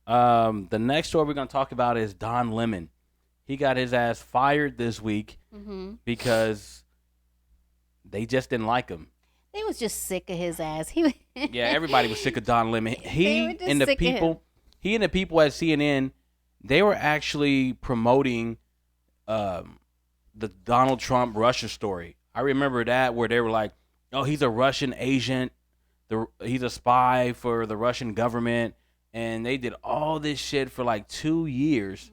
The next story we're gonna talk about is Don Lemon. He got his ass fired this week Hmm. because they just didn't like him. They was just sick of his ass. He Yeah, everybody was sick of Don Lemon. they were just sick of him. He and the people at CNN, they were actually promoting um, the Donald Trump Russia story. I remember that where they were like, "Oh, he's a Russian agent. He's a spy for the Russian government," and they did all this shit for like 2 years,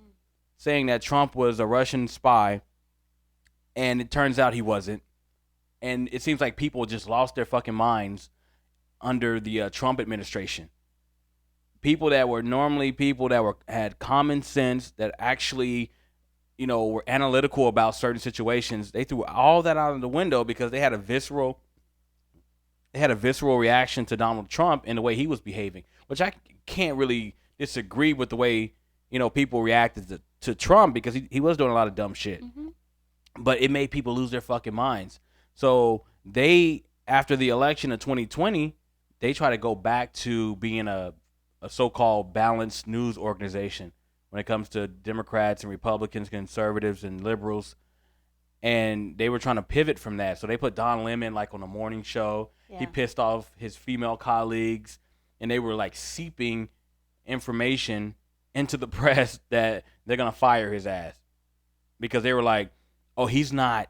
saying that Trump was a Russian spy, and it turns out he wasn't. And it seems like people just lost their fucking minds under the Trump administration. People that were normally people that were had common sense, that actually, were analytical about certain situations. They threw all that out of the window because they had a visceral reaction to Donald Trump and the way he was behaving, which I can't really disagree with the way people reacted to Trump, because he was doing a lot of dumb shit, Hmm. but it made people lose their fucking minds. So they, after the election of 2020, they try to go back to being a so-called balanced news organization when it comes to Democrats and Republicans, conservatives and liberals. And they were trying to pivot from that. So they put Don Lemon like on a morning show. He Yeah. pissed off his female colleagues, and they were like seeping information into the press that they're gonna fire his ass because they were like, "Oh, he's not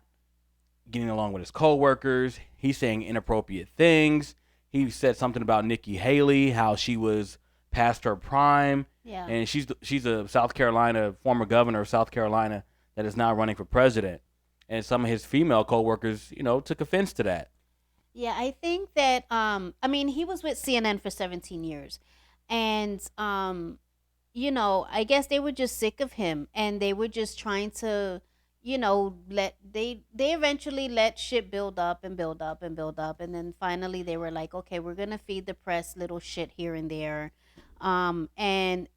getting along with his coworkers. He's saying inappropriate things. He said something about Nikki Haley, how she was past her prime, Yeah. and she's a South Carolina former governor of South Carolina that is now running for president." And some of his female coworkers, took offense to that. Yeah, I think that I mean he was with CNN for 17 years. And I guess they were just sick of him and they were just trying to, let they eventually let shit build up and build up and build up, and then finally they were like, "Okay, we're going to feed the press little shit here and there." And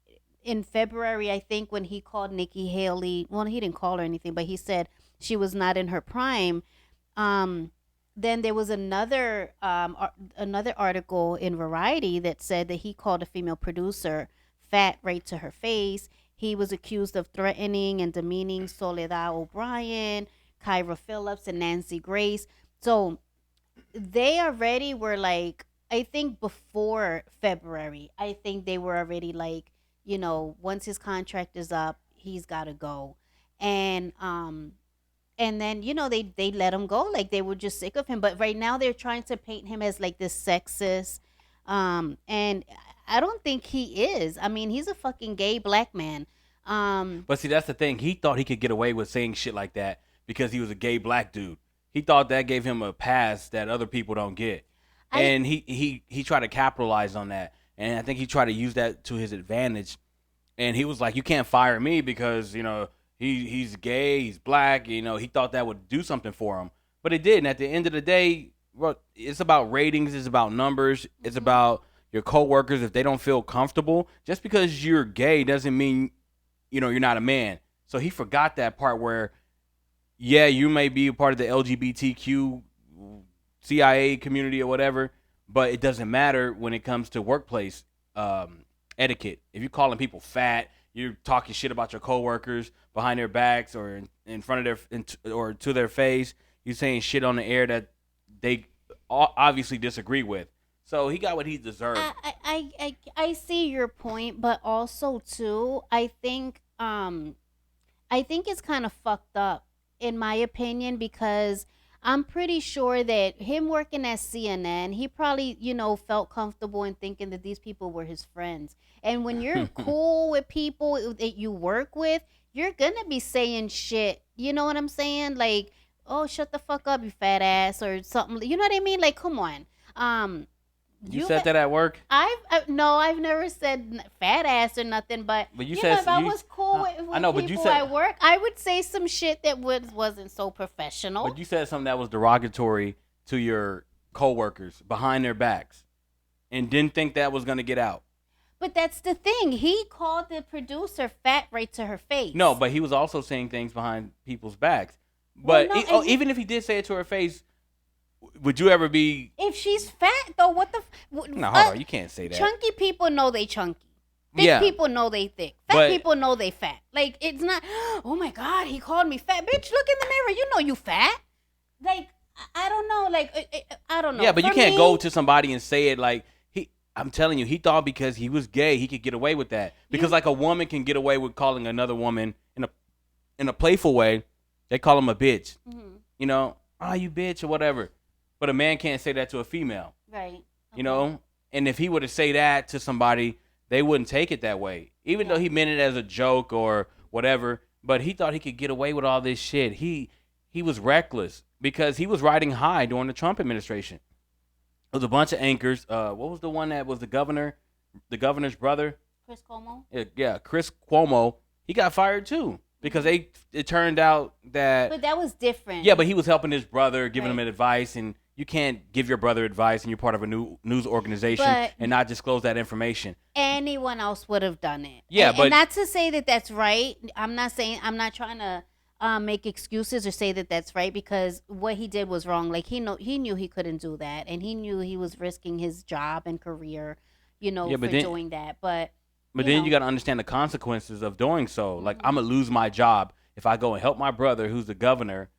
in February, I think when he called Nikki Haley, well, he didn't call her anything, but he said she was not in her prime. Um then there was another article in Variety that said that he called a female producer fat right to her face. He was accused of threatening and demeaning Soledad O'Brien, Kyra Phillips, and Nancy Grace. So they already were like, I think before February, I think they were already like, once his contract is up, he's got to go. And then they let him go, like they were just sick of him, but right now they're trying to paint him as like this sexist, and I don't think he is. I mean, he's a fucking gay black man. But see, that's the thing. He thought he could get away with saying shit like that because he was a gay black dude. He thought that gave him a pass that other people don't get, I and he tried to capitalize on that. And I think he tried to use that to his advantage. And he was like, "You can't fire me because he's gay, he's black." He thought that would do something for him, but it didn't. At the end of the day, it's about ratings, it's about numbers, it's Mhm. about your coworkers. If they don't feel comfortable, just because you're gay doesn't mean you're not a man. So he forgot that part where, yeah, you may be a part of the LGBTQ CIA community or whatever, but it doesn't matter when it comes to workplace etiquette. If you're calling people fat, you're talking shit about your coworkers behind their backs or in front of or to their face. You're saying shit on the air that they obviously disagree with. So he got what he deserved. I see your point, but also too, I think it's kind of fucked up, in my opinion, because I'm pretty sure that him working at CNN, he probably, felt comfortable in thinking that these people were his friends. And when you're cool with people that you work with, you're gonna be saying shit. You know what I'm saying? Like, oh, shut the fuck up, you fat ass, or something. You know what I mean? Like, come on. Um, You you said that at work, no, I've never said fat ass or nothing, but but you said if I was cool I with know, but you people said at work, I would say some shit that wasn't so professional. but you said something that was derogatory to your coworkers behind their backs, and didn't think that was gonna get out. But that's the thing. He called the producer fat right to her face. No, but he was also saying things behind people's backs. Well, But no, and even if he did say it to her face, would you ever be? if she's fat though, what the No, hold on. You can't say that. chunky people know they chunky. Thick people know they thick. Fat But- people know they fat. Like, it's not, oh my God, he called me fat. Bitch, look in the mirror. You know you fat. Like, I don't know. Like, I don't know. Yeah, but you For can't me- go to somebody and say it like I'm telling you, he thought because he was gay, he could get away with that. Because like a woman can get away with calling another woman in a playful way, they call him a bitch. Mhm. You know, you bitch or whatever. But a man can't say that to a female. Right. You know, and if he were to say that to somebody, they wouldn't take it that way. Even though he meant it as a joke or whatever, but he thought he could get away with all this shit. He was reckless because he was riding high during the Trump administration. There was a bunch of anchors. What was the one that was the governor's brother? Chris Cuomo. Yeah, Chris Cuomo. He got fired too because it turned out that But that was different. yeah, but he was helping his brother, giving him Right. advice, and you can't give your brother advice and you're part of a new news organization But- and not disclose that information. Anyone else would have done it. Yeah, and but- not to say that that's right. I'm not trying to make excuses or say that that's right, because what he did was wrong. Like, he knew he couldn't do that, and he knew he was risking his job and career, Yeah, for but then- doing that. But Then know. you got to understand the consequences of doing so. Like, I'm going to lose my job if I go and help my brother, who's the governor,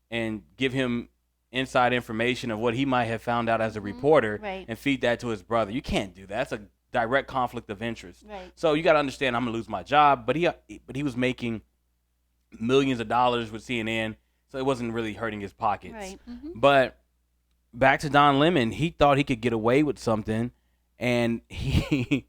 and give him inside information of what he might have found out as a reporter Right. and feed that to his brother. You can't do that. That's a direct conflict of interest. Right. So you got to understand I'm going to lose my job, but he was making millions of dollars with CNN, so it wasn't really hurting his pockets. Right. Mhm. But back to Don Lemon, he thought he could get away with something, and he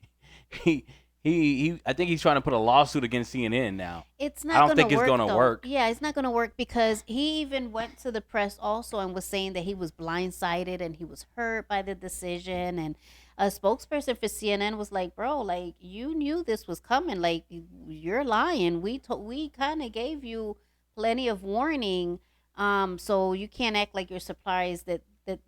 I think he's trying to put a lawsuit against CNN now. It's I not don't gonna think it's work, gonna though. work. Yeah, it's not going to work, because he even went to the press also and was saying that he was blindsided and he was hurt by the decision. And a spokesperson for CNN was like, "Bro, like, you knew this was coming. Like, you're lying. We kind of gave you plenty of warning. So you can't act like you're surprised that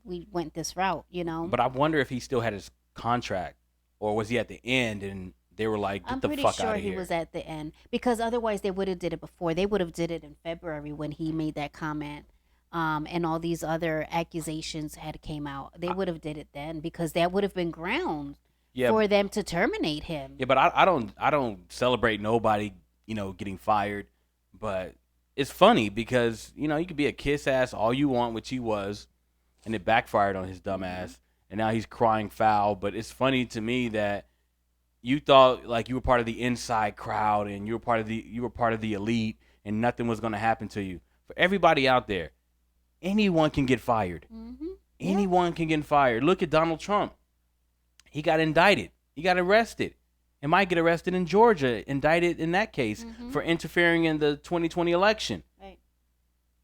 we went this route. But I wonder if he still had his contract, or was he at the end and they were like, "Get I'm the pretty fuck sure out of he here." was at the end, because otherwise they would have did it before. They would have did it in February when he made that comment, and all these other accusations had came out. They would have did it then, because that would have been ground Yeah, for them to terminate him. yeah, but I don't celebrate nobody getting fired, but it's funny because you could be a kiss ass all you want, which he was, and it backfired on his dumb ass, and now he's crying foul. But it's funny to me that you thought like you were part of the inside crowd and you were part of the elite, and nothing was going to happen to you. For everybody out there, anyone can get fired. Mm-hmm. Anyone can get fired. Look at Donald Trump. He got indicted. He got arrested. He might get arrested in Georgia, indicted in that case for interfering in the 2020 election. Right.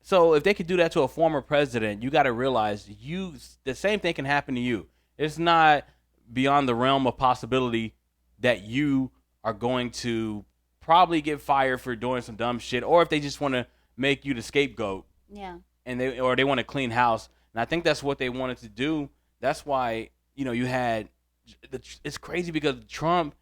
So if they could do that to a former president, you got to realize the same thing can happen to you. It's not beyond the realm of possibility that you are going to probably get fired for doing some dumb shit, or if they just want to make you the scapegoat Yeah. and they want to clean house. And I think that's what they wanted to do. That's why you had it's crazy because Trump,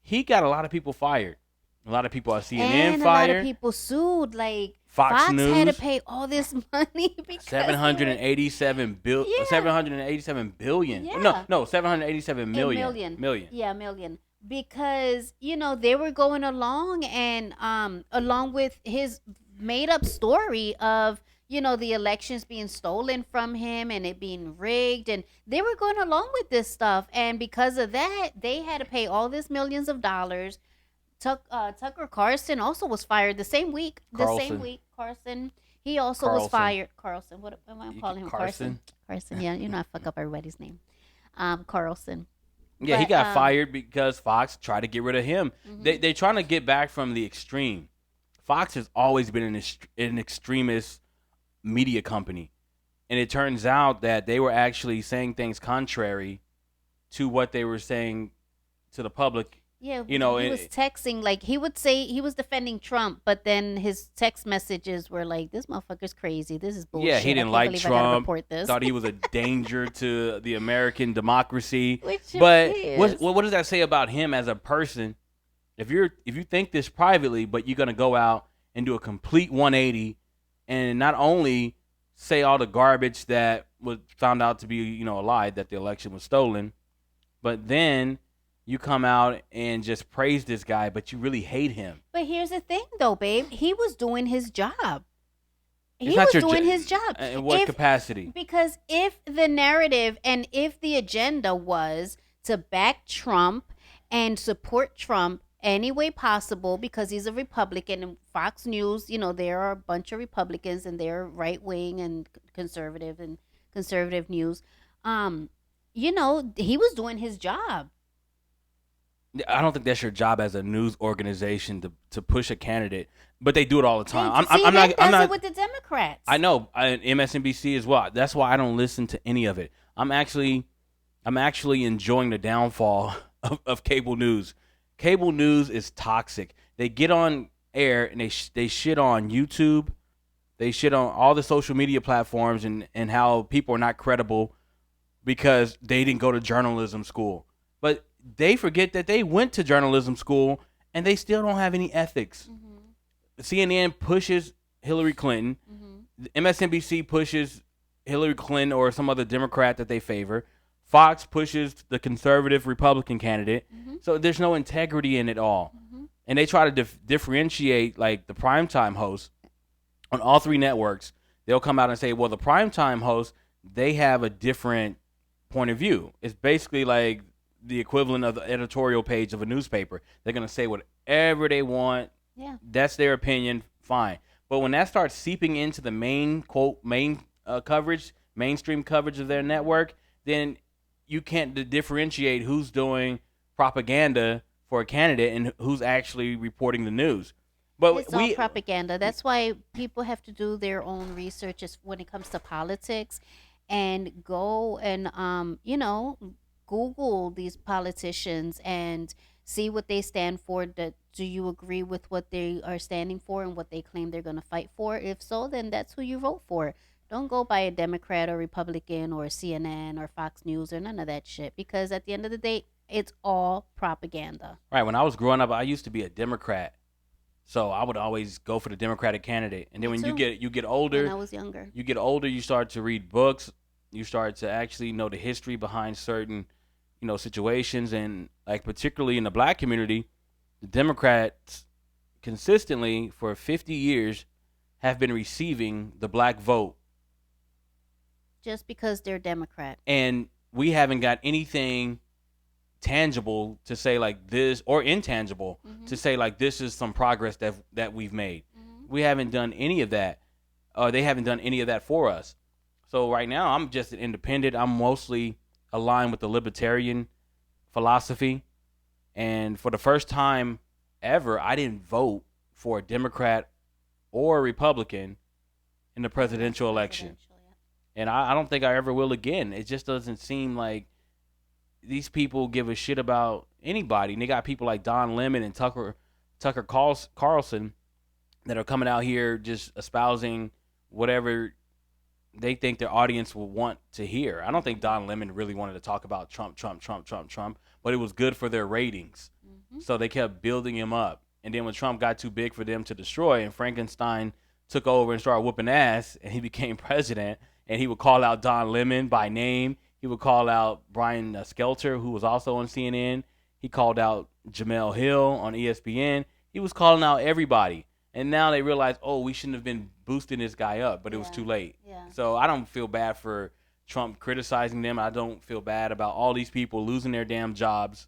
he got a lot of people fired. A lot of people at CNN And fired. a lot of people sued. Like, Fox had to News. pay all this money because they were- 787 billion. Yeah. 787 billion. Yeah. No, 787 million. Million. Yeah, million. Because, they were going along and along with his made up story of, the elections being stolen from him and it being rigged, and they were going along with this stuff, and because of that, they had to pay all this millions of dollars. Tucker Carlson also was fired the same week. Carlson. He also was Carlson. fired. Carlson. What am I calling him? Carson? Carson. Yeah, I fuck up everybody's name. Carlson. Yeah, he But, got fired because Fox tried to get rid of him. They're trying to get back from the extreme. Fox has always been an extremist media company. And it turns out that they were actually saying things contrary to what they were saying to the public. Yeah, You know, he it- was texting, like, he would say he was defending Trump, but then his text messages were like, "This motherfucker's crazy. This is bullshit. Yeah, he I didn't can't like believe I gotta Trump. report this." Thought he was a danger to the American democracy. Which But he what is. what does that say about him as a person? If you think this privately, but you're gonna go out and do a complete 180, and not only say all the garbage that was found out to be a lie, that the election was stolen, but then you come out and just praise this guy, but you really hate him. But here's the thing, though, babe. He was doing his job. It's He not was your doing his job. In what If capacity? Because if the narrative and if the agenda was to back Trump and support Trump any way possible because he's a Republican and Fox News, there are a bunch of Republicans and they're right wing and conservative news. He was doing his job. I don't think that's your job as a news organization to push a candidate, but they do it all the time. I'm not with the Democrats. I know, MSNBC as well. That's why I don't listen to any of it. I'm actually enjoying the downfall of cable news. Cable news is toxic. They get on air and they shit on YouTube. They shit on all the social media platforms and how people are not credible because they didn't go to journalism school. But they forget that they went to journalism school and they still don't have any ethics. Mm-hmm. CNN pushes Hillary Clinton. Mm-hmm. MSNBC pushes Hillary Clinton or some other Democrat that they favor. Fox pushes the conservative Republican candidate. Mm-hmm. So there's no integrity in it all. Mm-hmm. And they try to differentiate like the primetime hosts on all three networks. They'll come out and say, well, the primetime hosts, they have a different point of view. It's basically like the equivalent of the editorial page of a newspaper. They're going to say whatever they want. Yeah. That's their opinion. Fine. But when that starts seeping into the main coverage, mainstream coverage of their network, then you can't differentiate who's doing propaganda for a candidate and who's actually reporting the news. But it's all propaganda. That's why people have to do their own research when it comes to politics and go and, Google these politicians and see what they stand for. Do you agree with what they are standing for and what they claim they're going to fight for? If so, then that's who you vote for. Don't go by a Democrat or Republican or CNN or Fox News or none of that shit, because at the end of the day, it's all propaganda. Right. When I was growing up, I used to be a Democrat. So I would always go for the Democratic candidate. And then when you get older, when I was younger, you start to read books. You start to actually know the history behind certain situations, and like particularly in the black community, the Democrats consistently for 50 years have been receiving the black vote. Just because they're Democrat. And we haven't got anything tangible to say like this, or intangible to say like this is some progress that we've made. Mm-hmm. We haven't done any of that. They haven't done any of that for us. So right now I'm just an independent. I'm mostly aligned with the libertarian philosophy. And for the first time ever, I didn't vote for a Democrat or a Republican in the presidential election. And I don't think I ever will again. It just doesn't seem like these people give a shit about anybody. And they got people like Don Lemon and Tucker Carlson that are coming out here just espousing whatever they think their audience will want to hear. I don't think Don Lemon really wanted to talk about Trump, but it was good for their ratings. Mm-hmm. So they kept building him up. And then when Trump got too big for them to destroy and Frankenstein took over and started whooping ass and he became president, and he would call out Don Lemon by name. He would call out Brian Stelter, who was also on CNN. He called out Jamel Hill on ESPN. He was calling out everybody. And now they realize, oh, we shouldn't have been boosting this guy up, but it was too late. Yeah. So I don't feel bad for Trump criticizing them. I don't feel bad about all these people losing their damn jobs.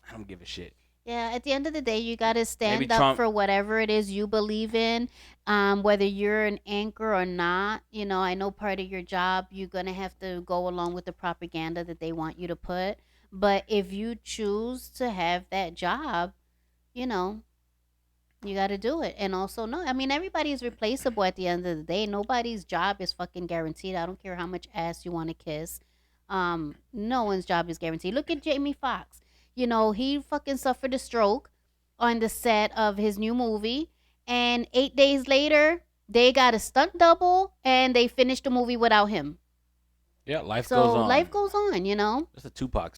I don't give a shit. Yeah, at the end of the day, you got to stand up for whatever it is you believe in, whether you're an anchor or not. I know part of your job, you're going to have to go along with the propaganda that they want you to put. But if you choose to have that job, you got to do it. And also, no, I mean, everybody is replaceable at the end of the day. Nobody's job is fucking guaranteed. I don't care how much ass you want to kiss. No one's job is guaranteed. Look at Jamie Foxx. He fucking suffered a stroke on the set of his new movie. And 8 days later, they got a stunt double and they finished the movie without him. Yeah, life goes on. So life goes on, It's a Tupac